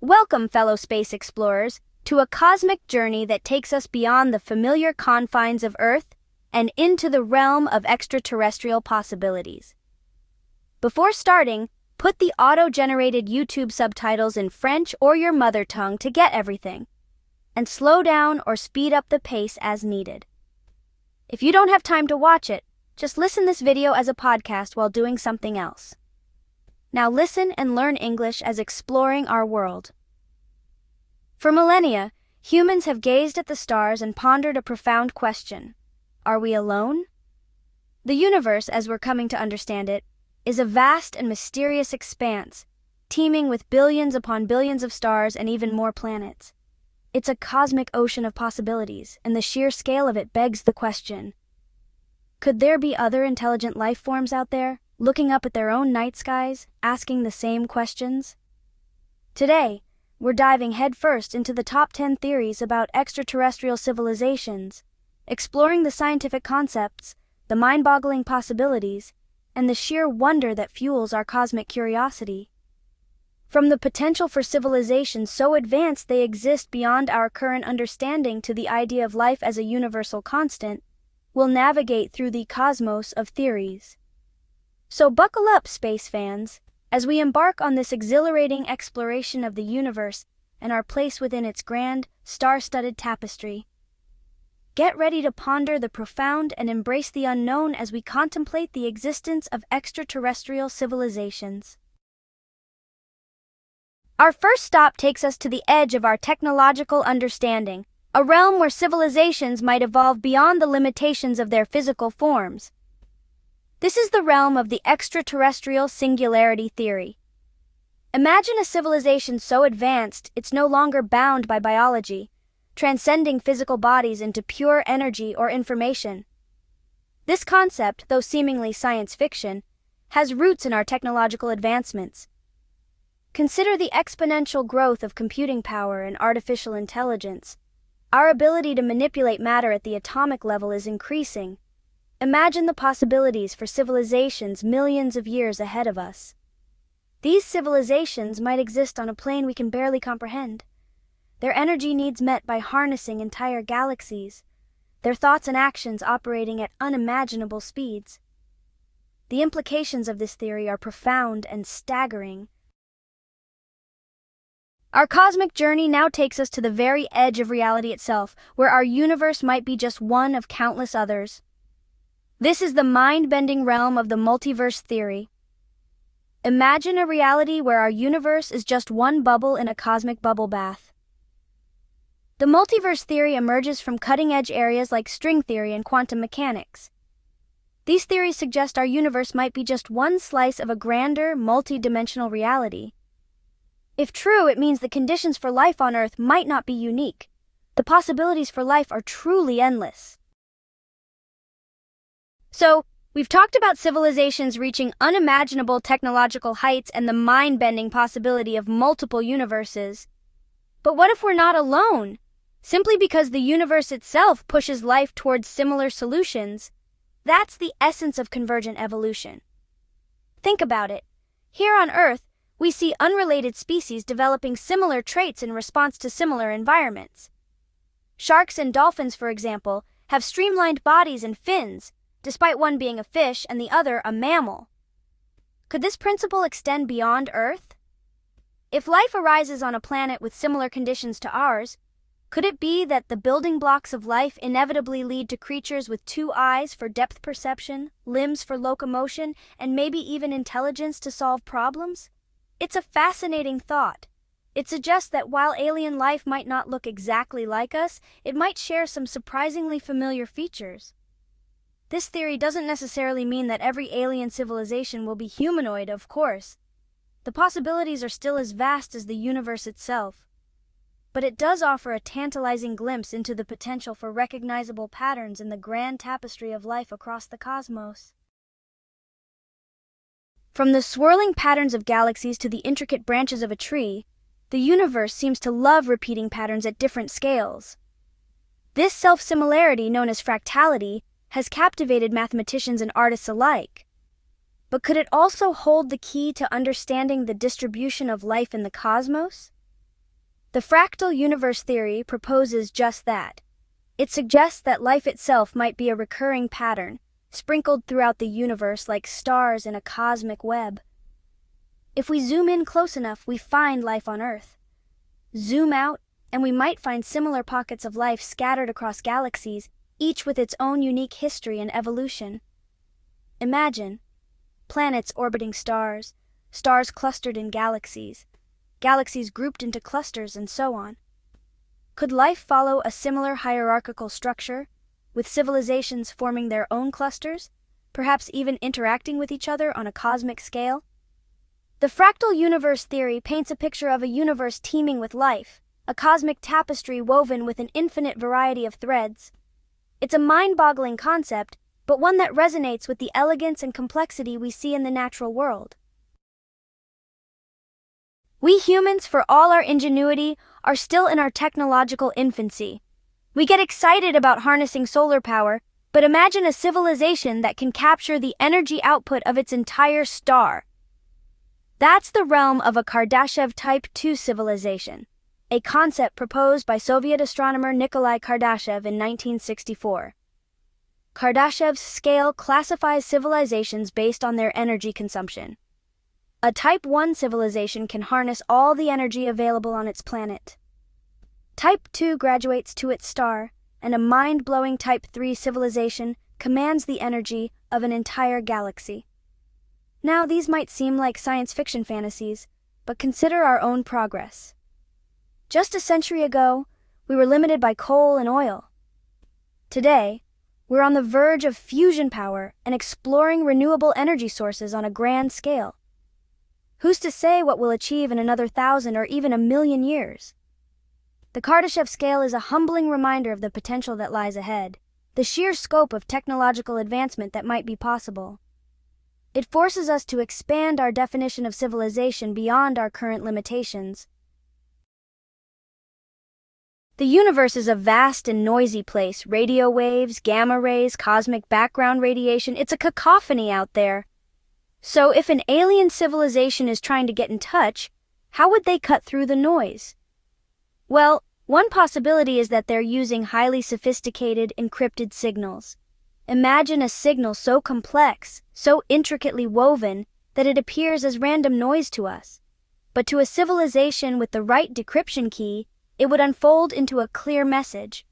Welcome, fellow space explorers, to a cosmic journey that takes us beyond the familiar confines of Earth and into the realm of extraterrestrial possibilities. Before starting, put the auto-generated YouTube subtitles in French or your mother tongue to get everything, and slow down or speed up the pace as needed. If you don't have time to watch it, just listen this video as a podcast while doing something else. Now listen and learn English as exploring our world. For millennia, humans have gazed at the stars and pondered a profound question. Are we alone? The universe, as we're coming to understand it, is a vast and mysterious expanse, teeming with billions upon billions of stars and even more planets. It's a cosmic ocean of possibilities, and the sheer scale of it begs the question: could there be other intelligent life forms out there, looking up at their own night skies, asking the same questions? Today, we're diving headfirst into the top 10 theories about extraterrestrial civilizations, exploring the scientific concepts, the mind-boggling possibilities, and the sheer wonder that fuels our cosmic curiosity. From the potential for civilizations so advanced they exist beyond our current understanding to the idea of life as a universal constant, we'll navigate through the cosmos of theories. So buckle up, space fans, as we embark on this exhilarating exploration of the universe and our place within its grand, star-studded tapestry. Get ready to ponder the profound and embrace the unknown as we contemplate the existence of extraterrestrial civilizations. Our first stop takes us to the edge of our technological understanding, a realm where civilizations might evolve beyond the limitations of their physical forms. This is the realm of the extraterrestrial singularity theory. Imagine a civilization so advanced it's no longer bound by biology, transcending physical bodies into pure energy or information. This concept, though seemingly science fiction, has roots in our technological advancements. Consider the exponential growth of computing power and artificial intelligence. Our ability to manipulate matter at the atomic level is increasing. Imagine the possibilities for civilizations millions of years ahead of us. These civilizations might exist on a plane we can barely comprehend. Their energy needs met by harnessing entire galaxies, their thoughts and actions operating at unimaginable speeds. The implications of this theory are profound and staggering. Our cosmic journey now takes us to the very edge of reality itself, where our universe might be just one of countless others. This is the mind-bending realm of the multiverse theory. Imagine a reality where our universe is just one bubble in a cosmic bubble bath. The multiverse theory emerges from cutting-edge areas like string theory and quantum mechanics. These theories suggest our universe might be just one slice of a grander, multi-dimensional reality. If true, it means the conditions for life on Earth might not be unique. The possibilities for life are truly endless. So, we've talked about civilizations reaching unimaginable technological heights and the mind-bending possibility of multiple universes. But what if we're not alone? Simply because the universe itself pushes life towards similar solutions. That's the essence of convergent evolution. Think about it. Here on Earth, we see unrelated species developing similar traits in response to similar environments. Sharks and dolphins, for example, have streamlined bodies and fins, despite one being a fish and the other a mammal. Could this principle extend beyond Earth? If life arises on a planet with similar conditions to ours, could it be that the building blocks of life inevitably lead to creatures with 2 eyes for depth perception, limbs for locomotion, and maybe even intelligence to solve problems? It's a fascinating thought. It suggests that while alien life might not look exactly like us, it might share some surprisingly familiar features. This theory doesn't necessarily mean that every alien civilization will be humanoid, of course. The possibilities are still as vast as the universe itself. But it does offer a tantalizing glimpse into the potential for recognizable patterns in the grand tapestry of life across the cosmos. From the swirling patterns of galaxies to the intricate branches of a tree, the universe seems to love repeating patterns at different scales. This self-similarity, known as fractality, has captivated mathematicians and artists alike. But could it also hold the key to understanding the distribution of life in the cosmos? The fractal universe theory proposes just that. It suggests that life itself might be a recurring pattern, sprinkled throughout the universe like stars in a cosmic web. If we zoom in close enough, we find life on Earth. Zoom out, and we might find similar pockets of life scattered across galaxies, each with its own unique history and evolution. Imagine planets orbiting stars, stars clustered in galaxies, galaxies grouped into clusters, and so on. Could life follow a similar hierarchical structure, with civilizations forming their own clusters, perhaps even interacting with each other on a cosmic scale? The fractal universe theory paints a picture of a universe teeming with life, a cosmic tapestry woven with an infinite variety of threads. It's a mind-boggling concept, but one that resonates with the elegance and complexity we see in the natural world. We humans, for all our ingenuity, are still in our technological infancy. We get excited about harnessing solar power, but imagine a civilization that can capture the energy output of its entire star. That's the realm of a Kardashev Type II civilization, a concept proposed by Soviet astronomer Nikolai Kardashev in 1964. Kardashev's scale classifies civilizations based on their energy consumption. A Type I civilization can harness all the energy available on its planet. Type II graduates to its star, and a mind-blowing Type III civilization commands the energy of an entire galaxy. Now, these might seem like science fiction fantasies, but consider our own progress. Just a century ago, we were limited by coal and oil. Today, we're on the verge of fusion power and exploring renewable energy sources on a grand scale. Who's to say what we'll achieve in another 1,000 or even 1,000,000 years? The Kardashev scale is a humbling reminder of the potential that lies ahead, the sheer scope of technological advancement that might be possible. It forces us to expand our definition of civilization beyond our current limitations. The universe is a vast and noisy place. Radio waves, gamma rays, cosmic background radiation, it's a cacophony out there. So if an alien civilization is trying to get in touch, how would they cut through the noise? Well, one possibility is that they're using highly sophisticated encrypted signals. Imagine a signal so complex, so intricately woven, that it appears as random noise to us. But to a civilization with the right decryption key, it would unfold into a clear message.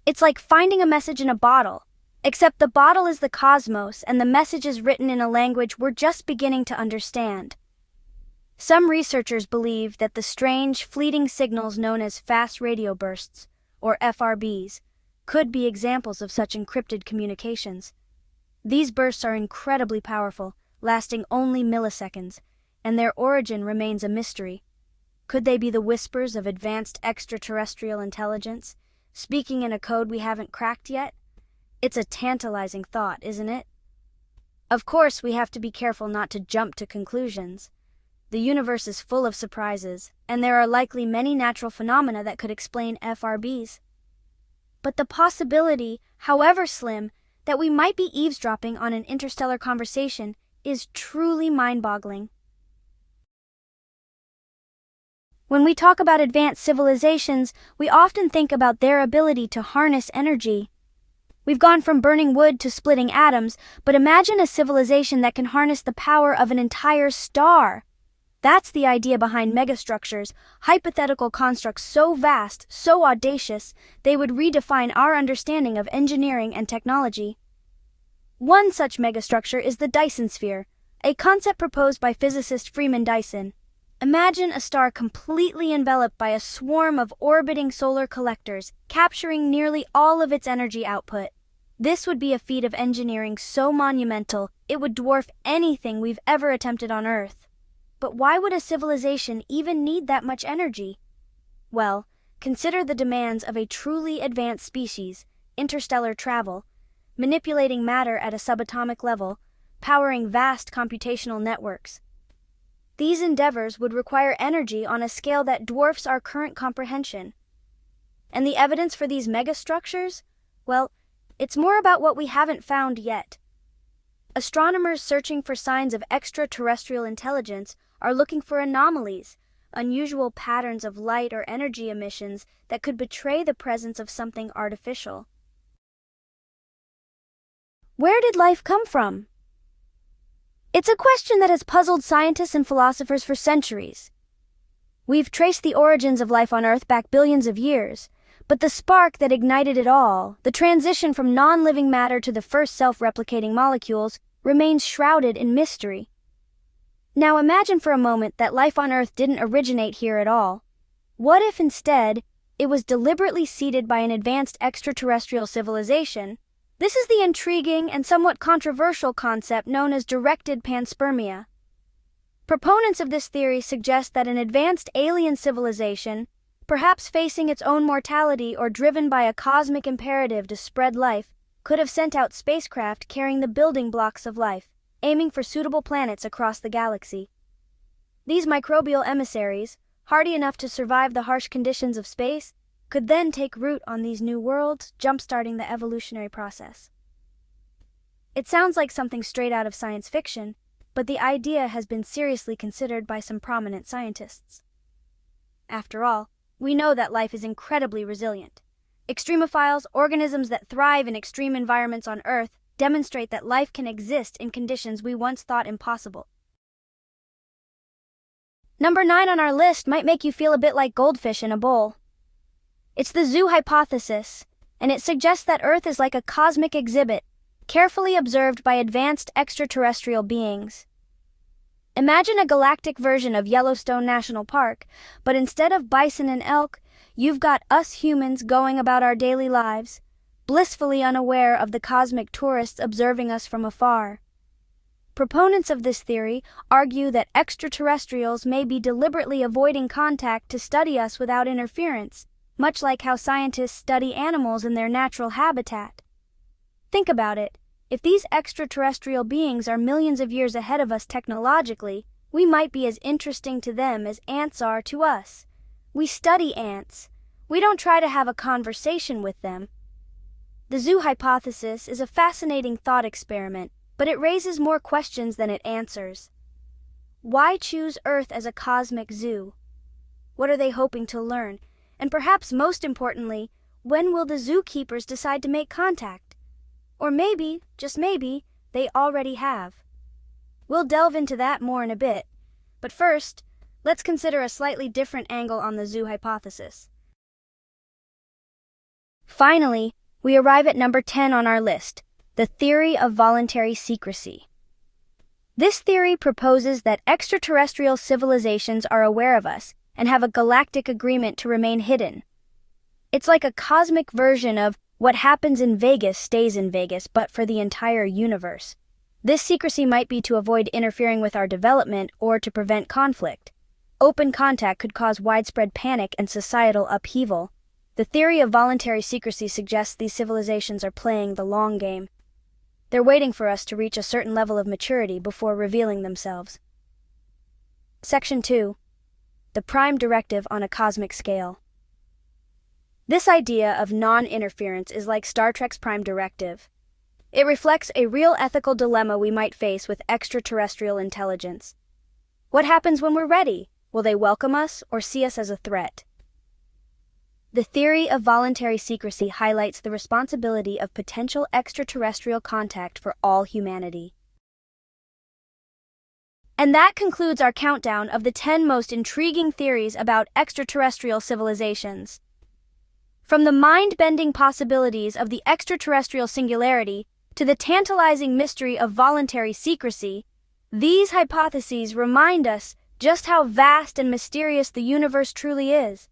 It's like finding a message in a bottle, except the bottle is the cosmos and the message is written in a language we're just beginning to understand. Some researchers believe that the strange, fleeting signals known as fast radio bursts, or FRBs, could be examples of such encrypted communications. These bursts are incredibly powerful, lasting only milliseconds, and their origin remains a mystery. Could they be the whispers of advanced extraterrestrial intelligence, speaking in a code we haven't cracked yet? It's a tantalizing thought, isn't it? Of course, we have to be careful not to jump to conclusions. The universe is full of surprises, and there are likely many natural phenomena that could explain FRBs. But the possibility, however slim, that we might be eavesdropping on an interstellar conversation is truly mind-boggling. When we talk about advanced civilizations, we often think about their ability to harness energy. We've gone from burning wood to splitting atoms, but imagine a civilization that can harness the power of an entire star. That's the idea behind megastructures, hypothetical constructs so vast, so audacious, they would redefine our understanding of engineering and technology. One such megastructure is the Dyson sphere, a concept proposed by physicist Freeman Dyson. Imagine a star completely enveloped by a swarm of orbiting solar collectors, capturing nearly all of its energy output. This would be a feat of engineering so monumental, it would dwarf anything we've ever attempted on Earth. But why would a civilization even need that much energy? Well, consider the demands of a truly advanced species, interstellar travel, manipulating matter at a subatomic level, powering vast computational networks. These endeavors would require energy on a scale that dwarfs our current comprehension. And the evidence for these megastructures? Well, it's more about what we haven't found yet. Astronomers searching for signs of extraterrestrial intelligence are looking for anomalies, unusual patterns of light or energy emissions that could betray the presence of something artificial. Where did life come from? It's a question that has puzzled scientists and philosophers for centuries. We've traced the origins of life on Earth back billions of years, but the spark that ignited it all, the transition from non-living matter to the first self-replicating molecules, remains shrouded in mystery. Now imagine for a moment that life on Earth didn't originate here at all. What if instead, it was deliberately seeded by an advanced extraterrestrial civilization? This is the intriguing and somewhat controversial concept known as directed panspermia. Proponents of this theory suggest that an advanced alien civilization, perhaps facing its own mortality or driven by a cosmic imperative to spread life, could have sent out spacecraft carrying the building blocks of life, aiming for suitable planets across the galaxy. These microbial emissaries, hardy enough to survive the harsh conditions of space, could then take root on these new worlds, jump-starting the evolutionary process. It sounds like something straight out of science fiction, but the idea has been seriously considered by some prominent scientists. After all, we know that life is incredibly resilient. Extremophiles, organisms that thrive in extreme environments on Earth, demonstrate that life can exist in conditions we once thought impossible. Number 9 on our list might make you feel a bit like goldfish in a bowl. It's the zoo hypothesis, and it suggests that Earth is like a cosmic exhibit, carefully observed by advanced extraterrestrial beings. Imagine a galactic version of Yellowstone National Park, but instead of bison and elk, you've got us humans going about our daily lives, blissfully unaware of the cosmic tourists observing us from afar. Proponents of this theory argue that extraterrestrials may be deliberately avoiding contact to study us without interference, much like how scientists study animals in their natural habitat. Think about it. If these extraterrestrial beings are millions of years ahead of us technologically, we might be as interesting to them as ants are to us. We study ants. We don't try to have a conversation with them. The zoo hypothesis is a fascinating thought experiment, but it raises more questions than it answers. Why choose Earth as a cosmic zoo? What are they hoping to learn? And perhaps most importantly, when will the zookeepers decide to make contact? Or maybe, just maybe, they already have. We'll delve into that more in a bit, but first, let's consider a slightly different angle on the zoo hypothesis. Finally, we arrive at number 10 on our list, the theory of voluntary secrecy. This theory proposes that extraterrestrial civilizations are aware of us and have a galactic agreement to remain hidden. It's like a cosmic version of what happens in Vegas stays in Vegas, but for the entire universe. This secrecy might be to avoid interfering with our development or to prevent conflict. Open contact could cause widespread panic and societal upheaval. The theory of voluntary secrecy suggests these civilizations are playing the long game. They're waiting for us to reach a certain level of maturity before revealing themselves. Section 2. The Prime Directive on a Cosmic Scale. This idea of non-interference is like Star Trek's Prime Directive. It reflects a real ethical dilemma we might face with extraterrestrial intelligence. What happens when we're ready? Will they welcome us or see us as a threat? The theory of voluntary secrecy highlights the responsibility of potential extraterrestrial contact for all humanity. And that concludes our countdown of the 10 most intriguing theories about extraterrestrial civilizations. From the mind-bending possibilities of the extraterrestrial singularity to the tantalizing mystery of voluntary secrecy, these hypotheses remind us just how vast and mysterious the universe truly is.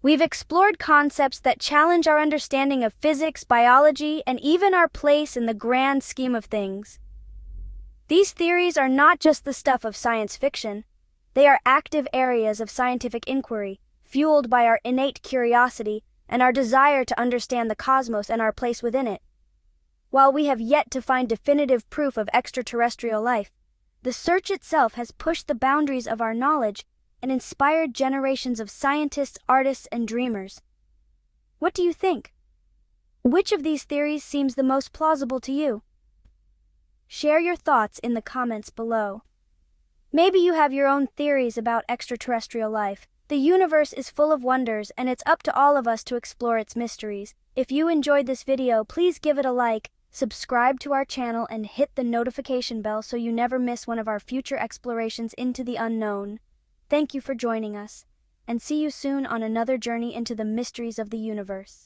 We've explored concepts that challenge our understanding of physics, biology, and even our place in the grand scheme of things. These theories are not just the stuff of science fiction. They are active areas of scientific inquiry, fueled by our innate curiosity and our desire to understand the cosmos and our place within it. While we have yet to find definitive proof of extraterrestrial life, the search itself has pushed the boundaries of our knowledge and inspired generations of scientists, artists, and dreamers. What do you think? Which of these theories seems the most plausible to you? Share your thoughts in the comments below. Maybe you have your own theories about extraterrestrial life. The universe is full of wonders, and it's up to all of us to explore its mysteries. If you enjoyed this video, please give it a like, subscribe to our channel, and hit the notification bell so you never miss one of our future explorations into the unknown. Thank you for joining us, and see you soon on another journey into the mysteries of the universe.